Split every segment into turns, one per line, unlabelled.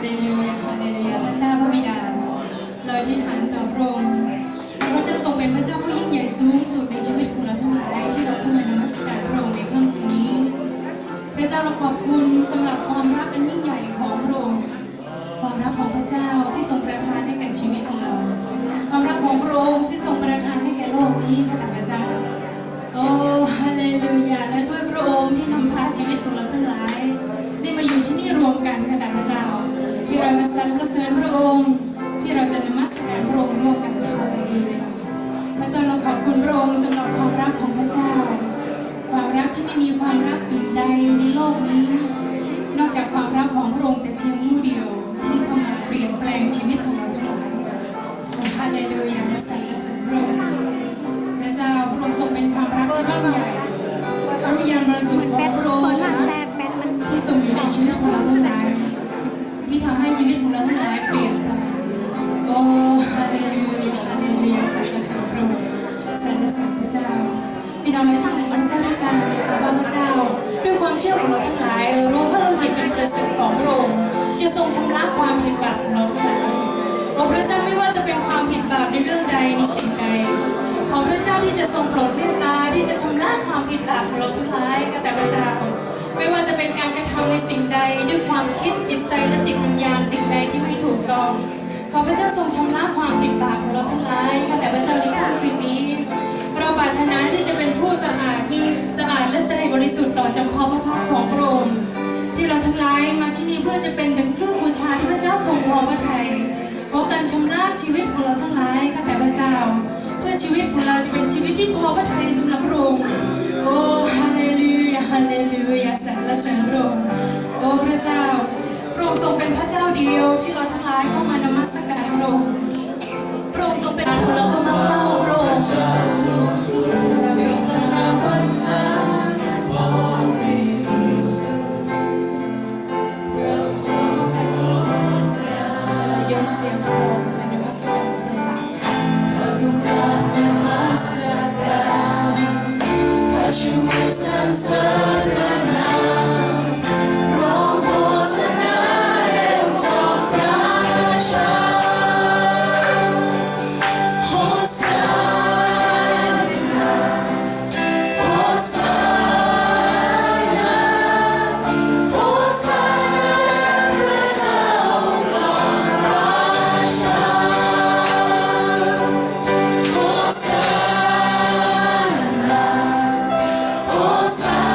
เลลูยาฮาเลลูยาพระเจ้าพระบิดาเราอธิษฐานต่อพระองค์พระเจ้าทรงเป็นพระเจ้าผู้ยิ่งใหญ่สูงสุดในชีวิตของเราทั้งหลายที่เราเข้ามานมัสการพระองค์ในค่ำคืนนี้พระเจ้าเราขอบคุณสำหรับความรักอันยิ่งใหญ่ของพระองค์ความรักของพระเจ้าที่ทรงประทานให้แก่ชีวิตของเราความรักของพระองค์ที่ทรงประทานให้แก่โลกนี้ค่ะพระเจ้าโอ้ฮาเลลูยาและด้วยพระองค์ที่นำพาชีวิตของเราทั้งหลายได้มาอยู่ที่นี่รวมกันค่ะพระเจ้าที่เราจะสรรเสริญพระองค์ที่เราจะนมัสการพระองค์ร่วมกันฮาเลลูยาพระเจ้าเราขอบคุณพระองค์สำหรับความรักของพระเจ้าความรักที่ไม่มีความรักอื่นใดในโลกนี้นอกจากความรักของพระองค์แต่เพียงผู้เดียวที่เข้ามาเปลี่ยนแปลงชีวิตของเราทั้งหลายฮาเลลูยาและสรรเสริญพระองค์พระเจ้าพระองค์ทรงเป็นความรักที่ยิ่งใหญ่พระวิญญาณบริสุทธิ์ของพระองค์ที่ทรงอยู่ในชีวิตของเราทั้งหลายที่ทำให้ชีวิตของเราทั้งหลายเปลี่ยนไปโอ้ฮาเลลูยาฮาเลลูยาสรรเสริญพระองค์สรรเสริญพระเจ้าพี่น้องเราที่รักพระเจ้าด้วยกันพระเจ้าด้วยความเชื่อของเราทั้งหลายรู้ว่าเราเห็นเป็นประเสริฐของพระองค์จะทรงชำระความผิดบาปของเราทั้งหลายโอ้พระเจ้าไม่ว่าจะเป็นความผิดบาปในเรื่องใดในสิ่งใดขอพระเจ้าที่จะทรงโปรดเมตตาที่จะชำระความผิดบาปของเราทั้งหลายก็แต่พระเจ้าไม่ว่าจะเป็นการกระทำในสิ่งใดด้วยความคิดจิตใจและจิตวิญญาณสิ่งใดที่ไม่ถูกต้องขอพระเจ้าทรงชำระความผิดบาปของเราทั้งหลายก็แต่พระเจ้าในค่ำคืนนี้เราปรารถนาที่จะเป็นผู้สะอาดมีสะอาดและใจบริสุทธิ์ต่อจำเพาะพระพักของพระองค์ที่เราทั้งหลายมาที่นี่เพื่อจะเป็นดังเครื่องบูชาที่พระเจ้าทรงพอพระทัยขอการชำระชีวิตของเราทั้งหลายก็แต่พระเจ้าเพื่อชีวิตของเราจะเป็นชีวิตที่พอพระทัยสำหรับพระองค์โอ้ฮาเลลูยาฮาเลลูยาสรรเสริญพระองค์โอ้พระเจ้าพระองค์ทรงเป็นพระเจ้าเดียวที่เราทั้งหลายเข้ามานมัสการพระองค์พระองค์ทรงเป็นเราก็มาเฝ้าพระองค์ยกเสียงพระองค์ในนมัสการพระองค์นมัสการข้าชูมือสรรเสริญพระนามร้องโหสนาเร็วจอมราชาโหสาโหสาโหสาพระเจ้าจอมราชาโหสาโหสา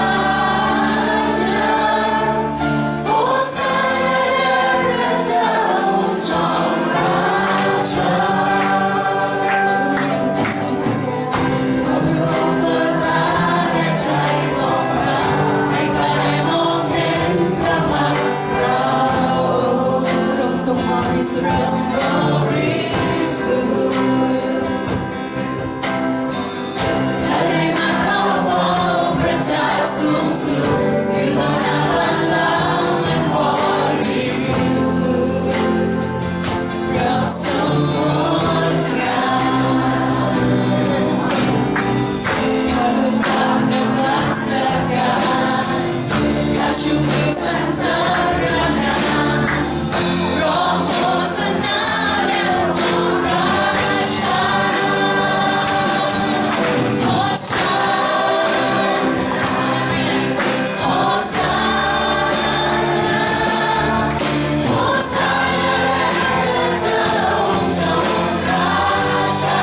โหสาพระเจ้าจอมราชาขอพระองค์เปิดตาและใจของเราให้ข้าได้มองเห็นพระพักตร์เราพระองค์ทรงบริสุทธิ์ข้าได้มาเข้าเฝ้าพระเจ้าสูงสุดอยู่ต่อหน้าบัลลังก์อันบริสุทธิ์เราสมมติกันข้าลงกราบนมัสการข้าชูมือสรรเสริญพระนามร้องโหสนาเร็วจอมราชาโหสาโหสาโหสาพระเจ้าจอมราชา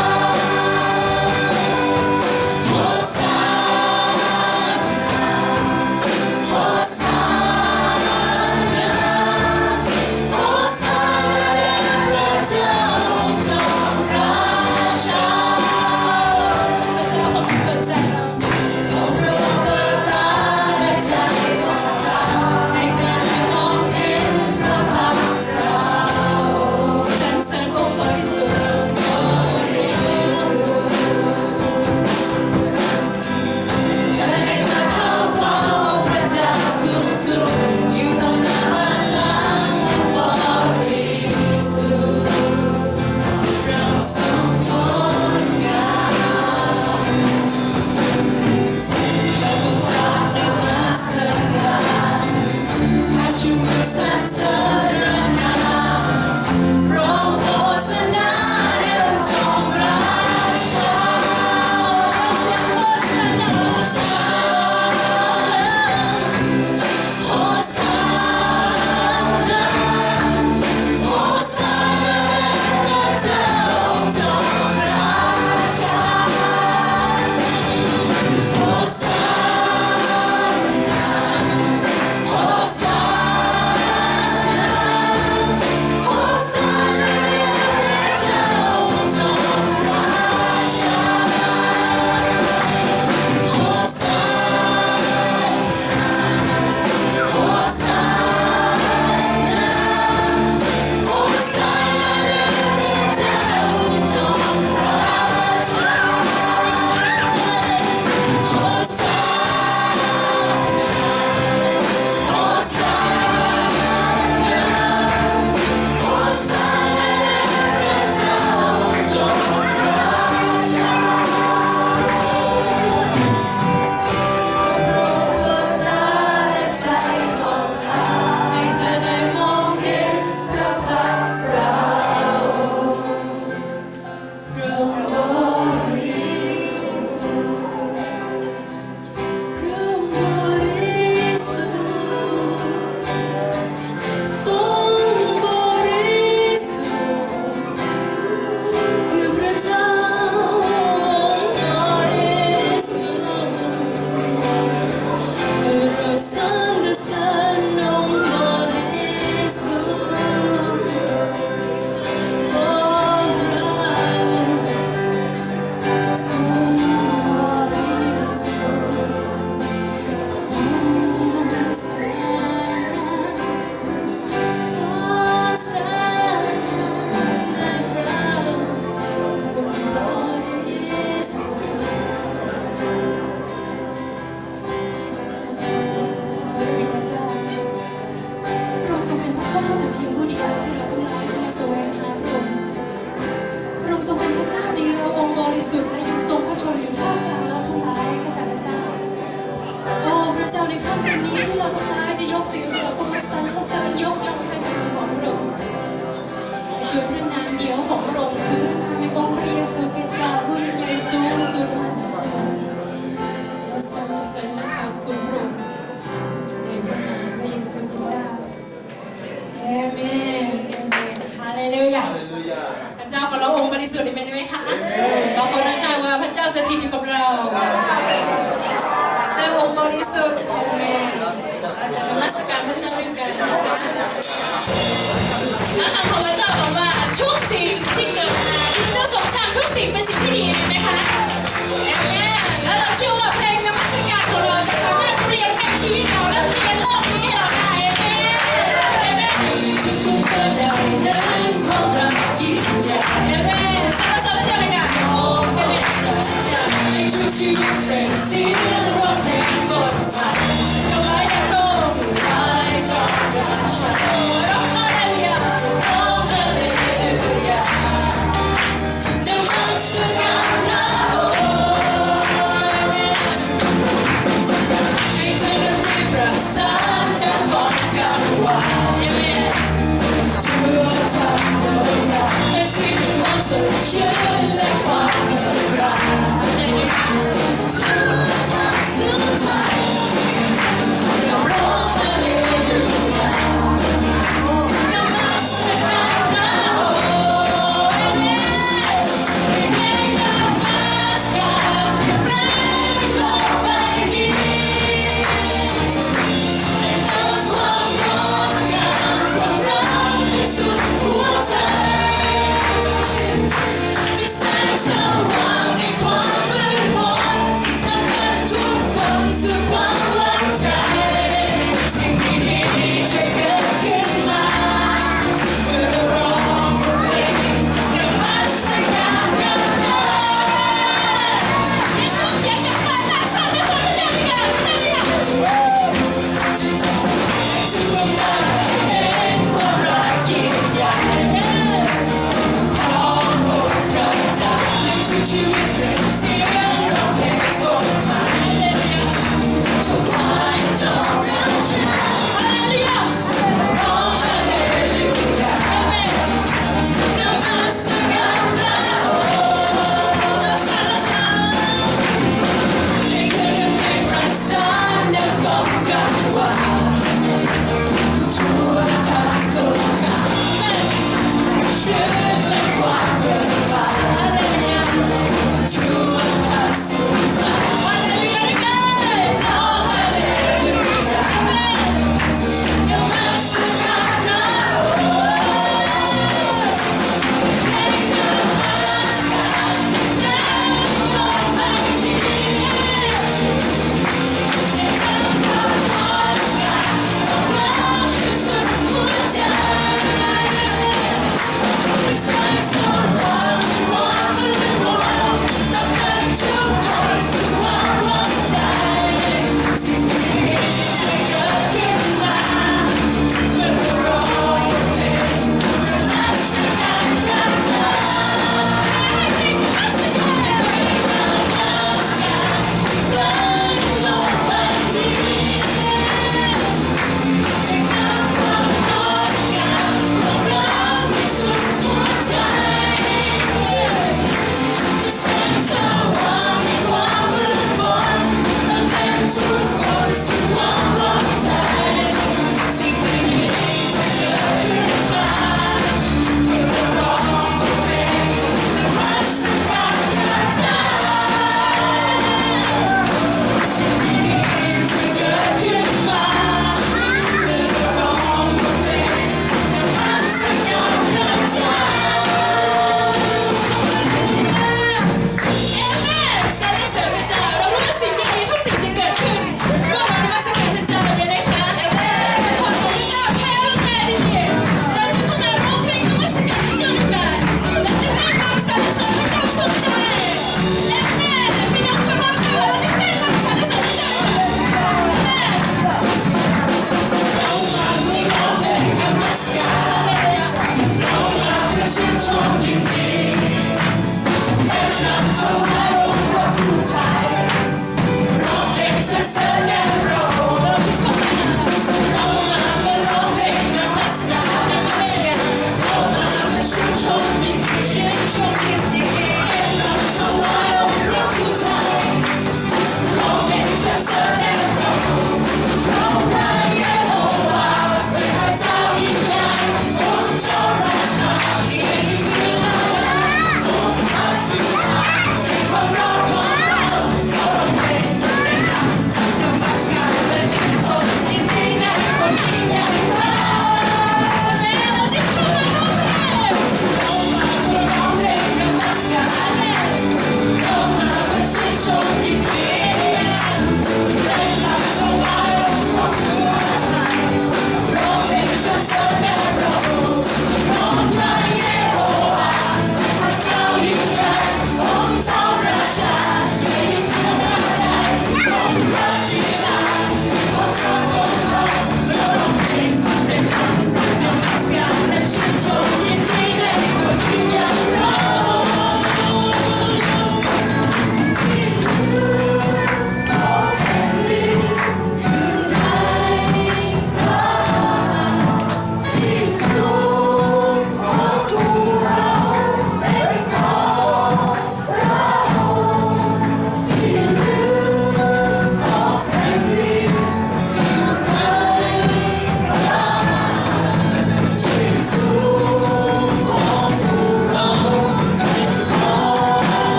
โหสาโหสา เจ้าแต่เพียงผู้เดียวที่เราทั้งหลายมาแสวงหาพระองค์พระองค์ทรงเป็นพระเจ้าเดียวองค์บริสุทธิ์และยังทรงพระชนอยู่ท่ามกลางเราทั้งหลายข้าแต่พระเจ้าโอ้พระเจ้าในค่ำคืนนี้ที่เราทั้งหลายจะยกเสียงเราก็มาสรรเสริญยกย่องพระนามของพระองค์โดยพระนามเดียวของพระองค์คือพระนามในองค์พระเยซูคริสต์เจ้าผู้ยิ่งใหญ่สูงสุดเราสรรเสริญและขอบคุณพระองค์ในพระนามพระเยซูคริสต์เจ้าเอเมนเอเมนฮาเลลูยาพระเจ้าของเราองค์บริสุทธิ์ได้ไหมคะเราขอรับข่าวว่าพระเจ้าสถิตอยู่กับเราพระเจ้าองค์บริสุทธิ์เอเมนเราจะนมัสการพระเจ้าด้วยกันนะคะของพระเจ้าบอกว่าทุกสิ่งที่เกิดมาพระเจ้าทรงสร้างทุกสิ่งเป็นสิ่งที่ดีไหมคะเอเมนแล้วเราเชื่อว่าเพลงนมัสการของเราจะสามารถเปลี่ยนแปลงชีวิตเราและเปลี่ยนโลกนี้ให้เราได้เอเมนทุกคนก็ได้นั้นของเรายิ่งใหญ่เอเมนสรรเสริญพระเจ้าด้วยกันโอ้เป็นพระเจ้าให้ทุกชีวิตเป็นเสียงร้องเพลงบทบาทเอาไว้ในโลกทุกทายสองกันฉันโอ้ร้องฮาเลลูยาร้องฮาเลลูยานมัสการนะโอ้ให้เธอได้มีประสานดังบอกกันว่าทั่วทั้งโลกให้สิ่งที่มันสดชื่นและความเบิกบาน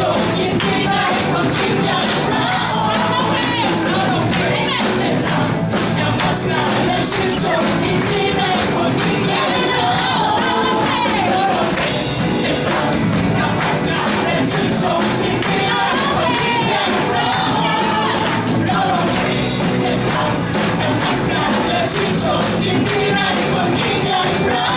ชมยินดีในความยิ่งใหญ่เราเราเพลงเล่นลำนมัสการและชื่นชมยินดีในความยิ่งใหญ่เราเราเพลงเล่นลำนมัสการและชื่นชมยินดีในความยิ่งใหญ่เราเราเพลงเล่นลำนมัสการและชื่นชมยินดีในความยิ่งใหญ่เรา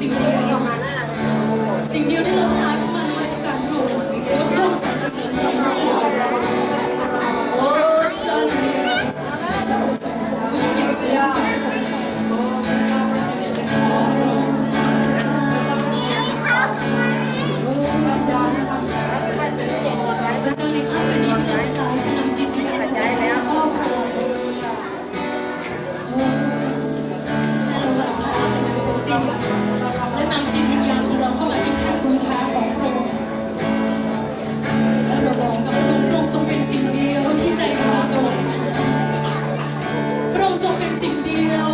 สิ่งเดียวสิ่งเดียวที่เราทั้งหลายเข้ามานมัสการพระองค์ยกย่องสรรเสริญพระองค์โอ้ฉันสรรเสริญผู้ยิ่งใหญ่สูงสุดพระเจ้าในค่ำคืนนี้ที่เราทั้งหลายจะนำจิตวิญญาณของเราเข้าพระองค์และเราแบบพาไปในเป็นสิ่งและนำจิตวิญญาณของเราเข้ามาที่แท่นบูชาของพระองค์และเราบอกกับพระองค์พระองค์ทรงเป็นสิ่งเดียวที่ใจของเราแสวงหาพระองค์ทรงเป็นสิ่งเดียว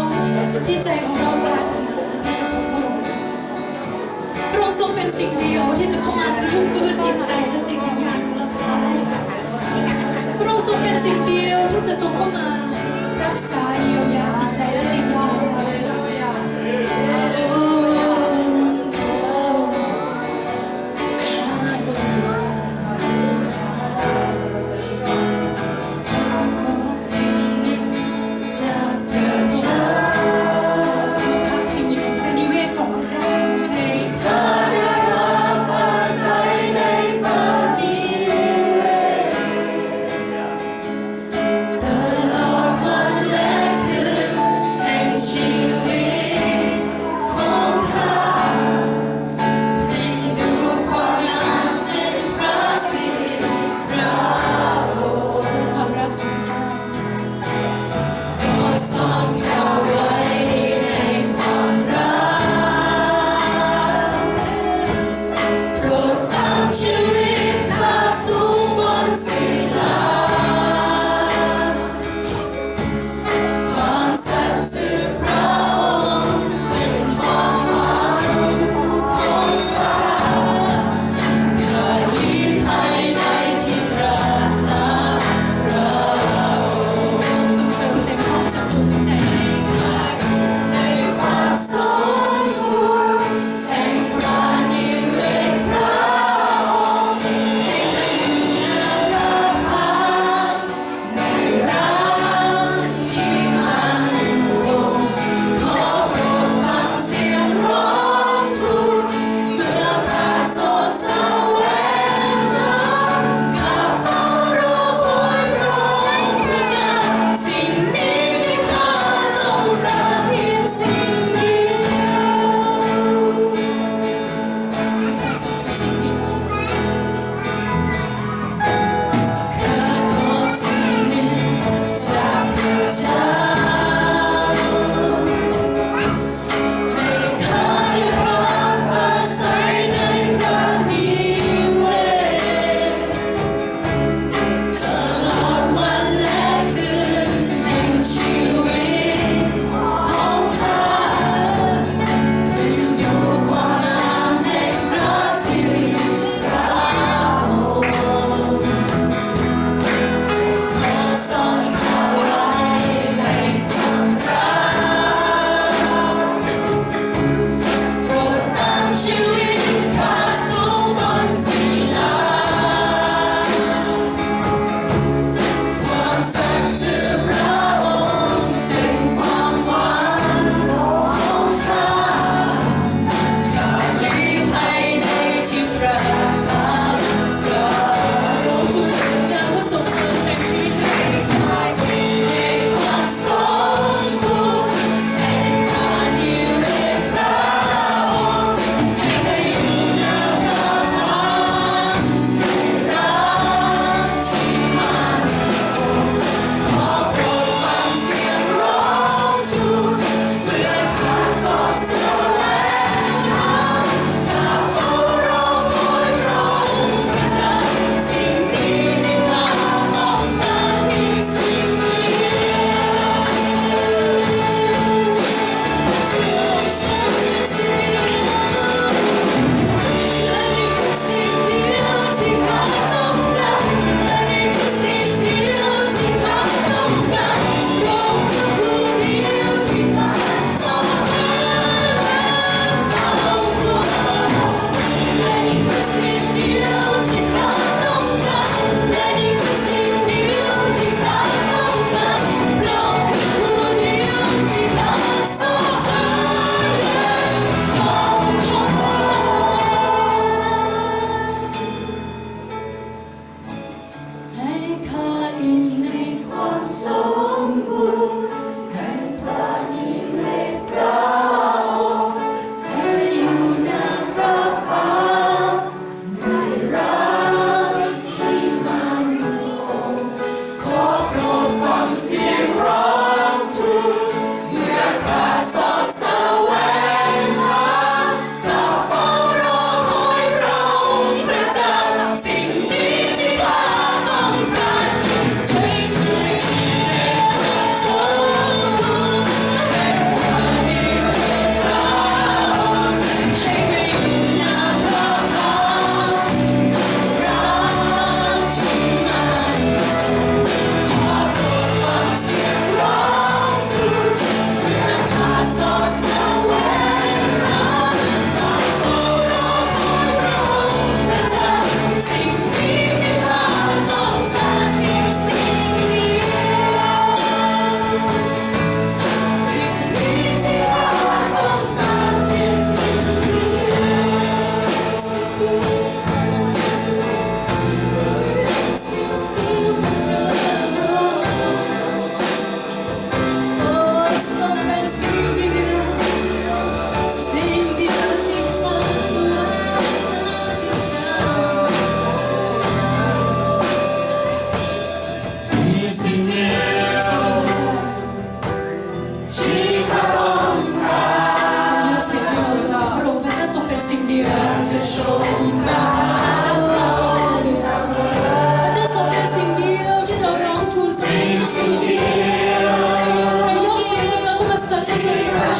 ที่ใจของเราปรารถนาที่จะพบพระองค์พระองค์ทรงเป็นสิ่งเดียวที่จะเข้ามารื้อฟื้นจิตใจและจิตวิญญาณของเราทั้งหลายพระองค์ทรงเป็นสิ่งเดียวที่จะทรงเข้ามารักษาเยียวยาจิตใจและจิตวิญญาณของเราทั้งหลายใ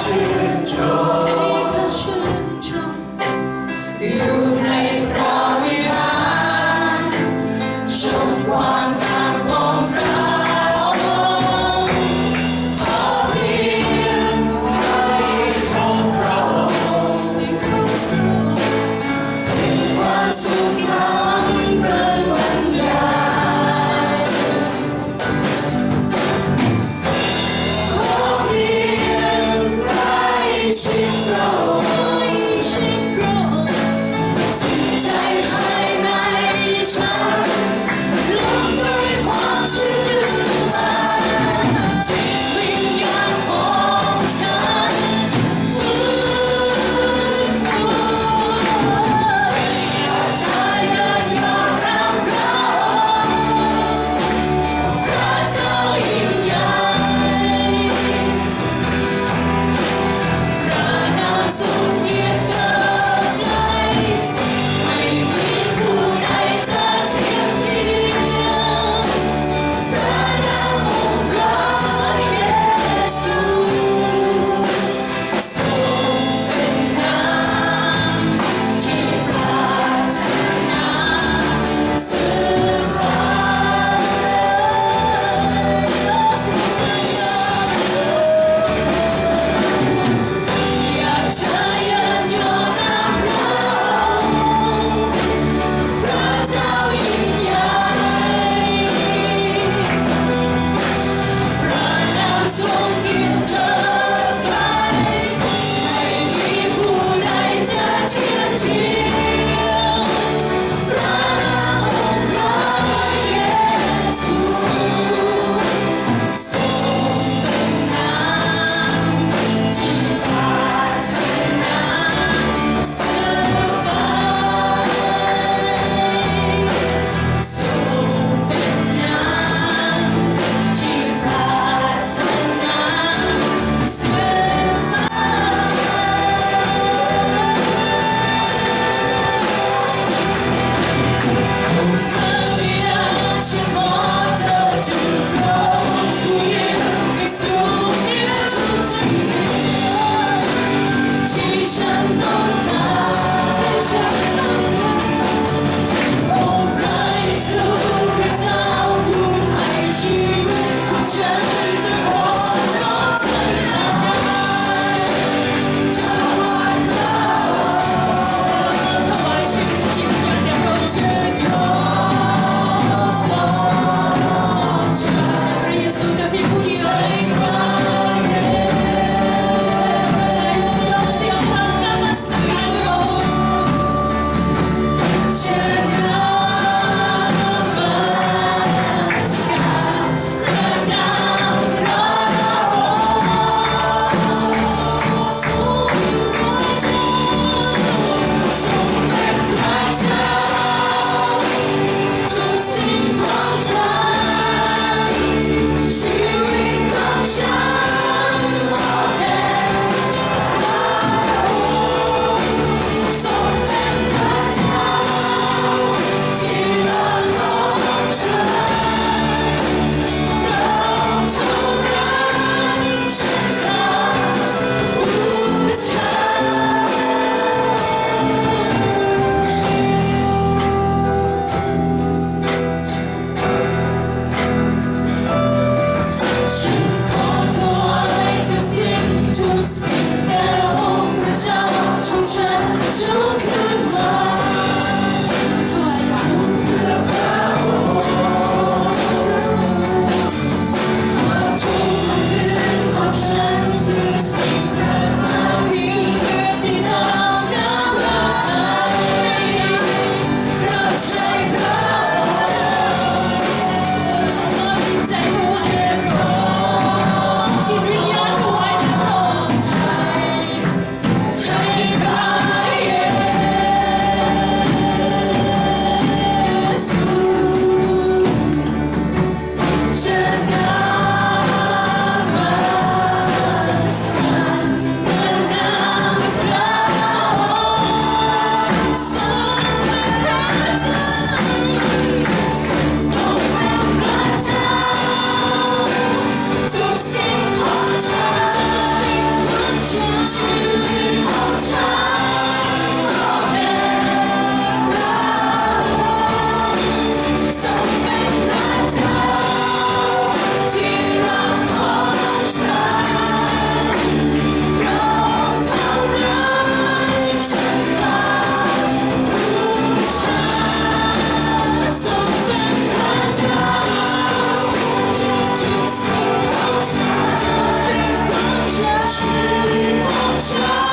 ชื่นชม
ที่เขาชื่นชม
อยู่ในพระวิหารชมความงามของพระองค์ขอเพียงให้ของพระองค์ความสุขล้ำเกินบรรยายขอเพียงใกล้ชิดพระองค์
ใกล้ชิดพระองค์
จิต ชีวิตของฉันก็เป็นเราทรงเป็นพระเจ้าที่รักของฉันพระองค์ทำร้ายฉันลารู้ฉันทรงเป็นพระเจ้าที่ทุกสิ่งของฉันจะเป็นของฉันชีวิตของฉัน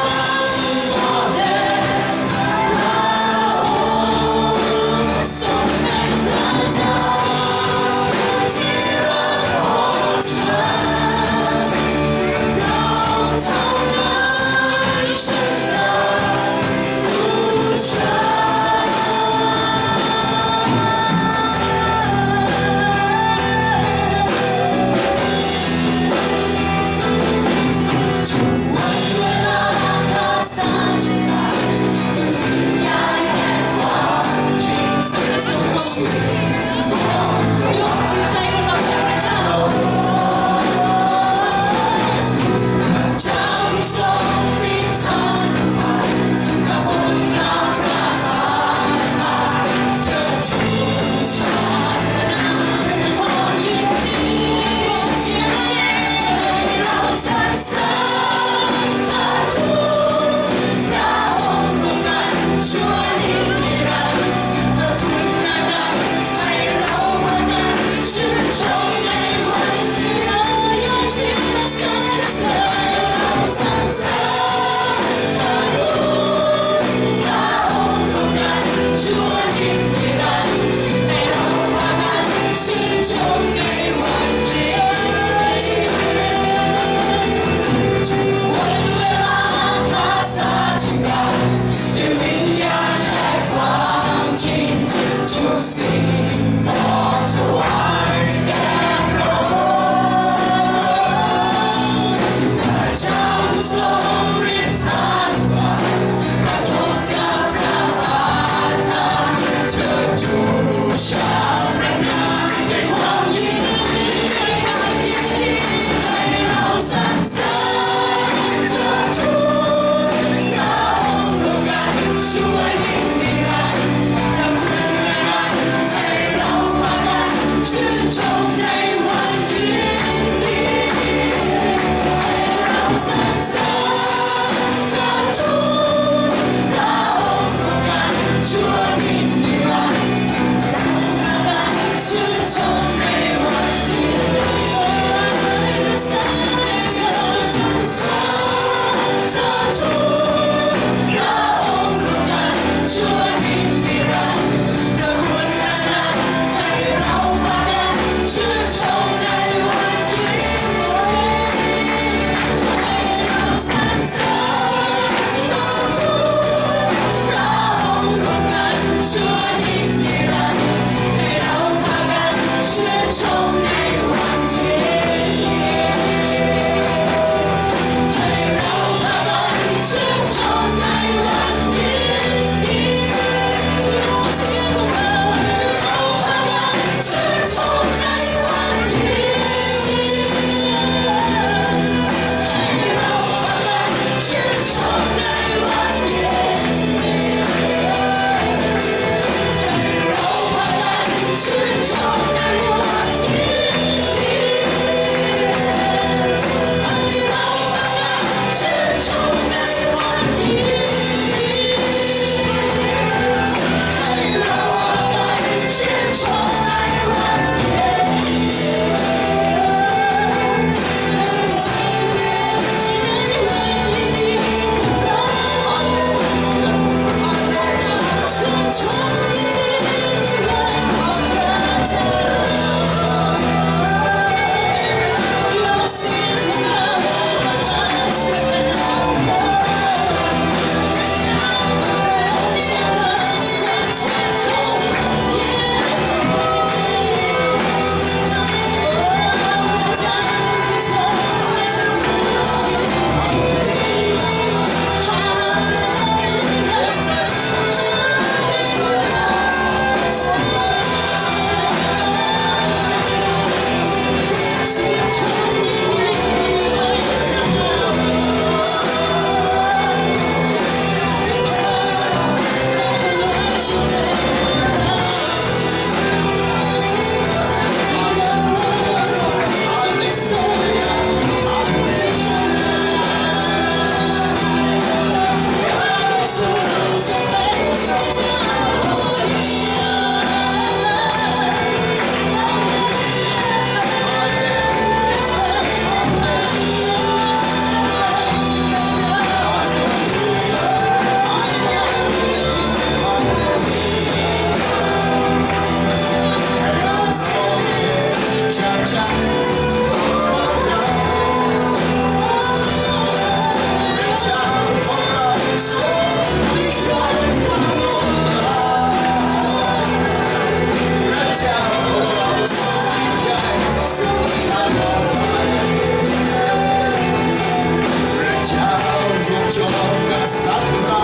จงกษัตริย์เรา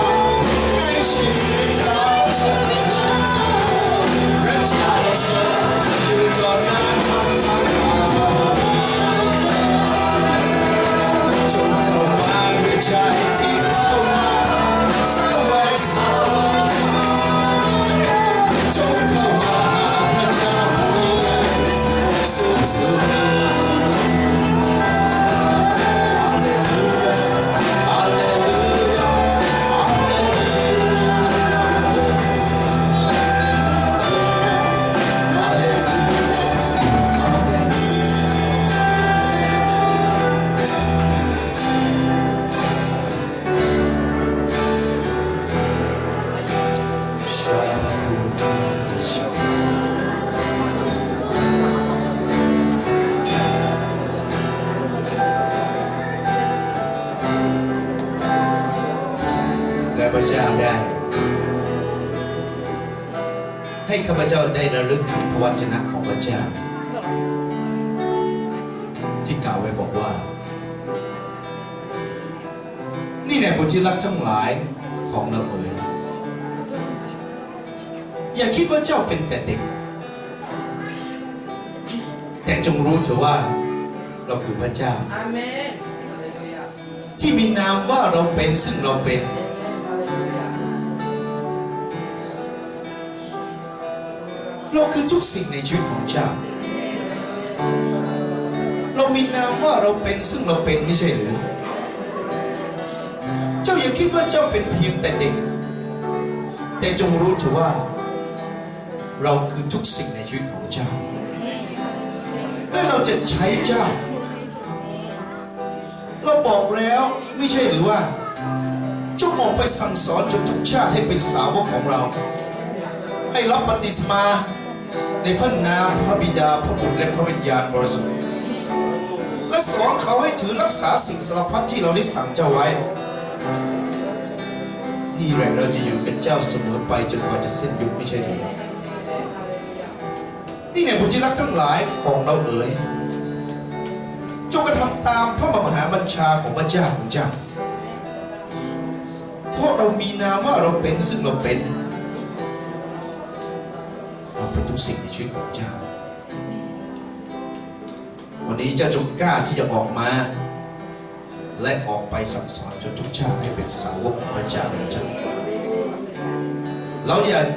ใกล้ชิดเราพระเจ้าทรงอยู่ต่อหน้าทางทางจงเข้ามาด้วยใจที่เข้ามาแสวงหาจงเข้ามาพระเจ้าผู้ยิ่งใหญ่สูงสุดและพระเจ้าได้ให้ข้าพเจ้าได้ระลึกถึงพระวจนะของพระเจ้าที่กล่าวไว้บอกว่านี่แน่บุตรที่รักทั้งหลายของเราเอ๋ยอย่าคิดว่าเจ้าเป็นแต่เด็กแต่จงรู้เถอะว่าเราคือพระเจ้าที่มีนามว่าเราเป็นซึ่งเราเป็นเราคือทุกสิ่งในชีวิตของเจ้าเรามีนามว่าเราเป็นซึ่งเราเป็นไม่ใช่หรือเจ้าอย่าคิดว่าเจ้าเป็นเพียงแต่เด็กแต่จงรู้เถอะว่าเราคือทุกสิ่งในชีวิตของเจ้าและเราจะใช้เจ้าเราบอกแล้วไม่ใช่หรือว่าจงออกไปสั่งสอนจนทุกชาติให้เป็นสาวกของเราให้รับบัพติศมาในพระนามพระบิดาพระบุตรและพระวิญญาณบริสุทธิ์และสอนเขาให้ถือรักษาสิ่งสารพัดที่เราได้สั่งเจ้าไว้นี่แหละเราจะอยู่กับเจ้าเสมอไปจนกว่าจะสิ้นยุคไม่ใช่หรือนี่ไงบุตรที่รักทั้งหลายของเราเอ๋ยจงกระทำตามพระมหาบัญชาของพระเจ้าของเจ้าเพราะเรามีนามว่าเราเป็นซึ่งเราเป็นทุกสิ่งในชีวิตของเจ้าวันนี้เจ้าจงกล้าที่จะออกมาและออกไปสั่งสอนจนทุกชาติให้เป็นสาวกของพระเจ้าของเจ้าเราอยาก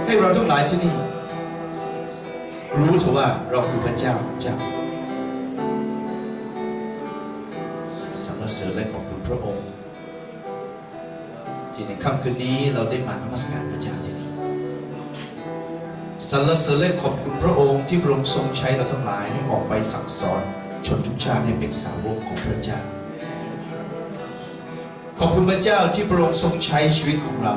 ให้เราทั้งหลายที่นี่รู้เถอะว่าเราคือพระเจ้าของเจ้าสรรเสริญและขอบคุณพระองค์ที่ในค่ำคืนนี้เราได้มานมัสการพระเจ้าที่นี่สรรเสริญและขอบคุณพระองค์ที่พระองค์ทรงใช้เราทั้งหลายให้ออกไปสั่งสอนชนทุกชาติให้เป็นสาวกของพระเจ้าขอบคุณพระเจ้าที่พระองค์ทรงใช้ชีวิตของเรา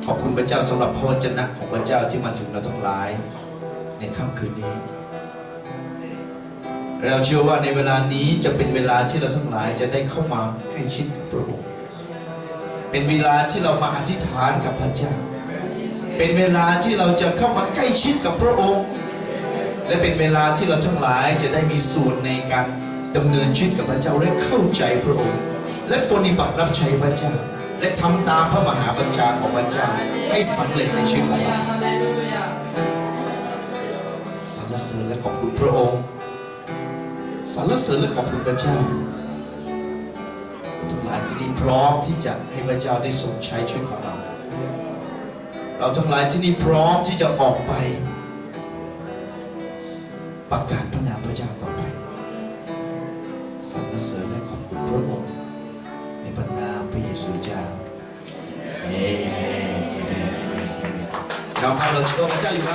ขอบคุณพระเจ้าสำหรับพระวจนะของพระเจ้าที่มาถึงเราทั้งหลายในค่ำคืนนี้เราเชื่อว่าในเวลานี้จะเป็นเวลาที่เราทั้งหลายจะได้เข้ามาใกล้ชิดกับพระองค์เป็นเวลาที่เรามาอธิษฐานกับพระเจ้าเป็นเวลาที่เราจะเข้ามาใกล้ชิดกับพระองค์และเป็นเวลาที่เราทั้งหลายจะได้มีส่วนในการดำเนินชีวิตกับพระเจ้าและเข้าใจพระองค์และปฏิบัติรับใช้พระเจ้าและทำตามพระมหาบัญชาของพระเจ้าให้สำเร็จในชีวิตของเราสรรเสริญและขอบคุณพระองค์สรรเสริญและขอบคุณพระเจ้าทุกหลายที่นี่พร้อมที่จะให้พระเจ้าได้ทรงใช้ชีวิตของเราเราทั้งหลายที่นี่พร้อมที่จะออกไปประกาศพระนามพระเจ้าต่อไปสรรเสริญและขอบคุณพระองค์ในพระนามพระเยซูเจ้าเอเมนเอเมนเอเมนเราเชื่อพระเจ้าอยู่ไหม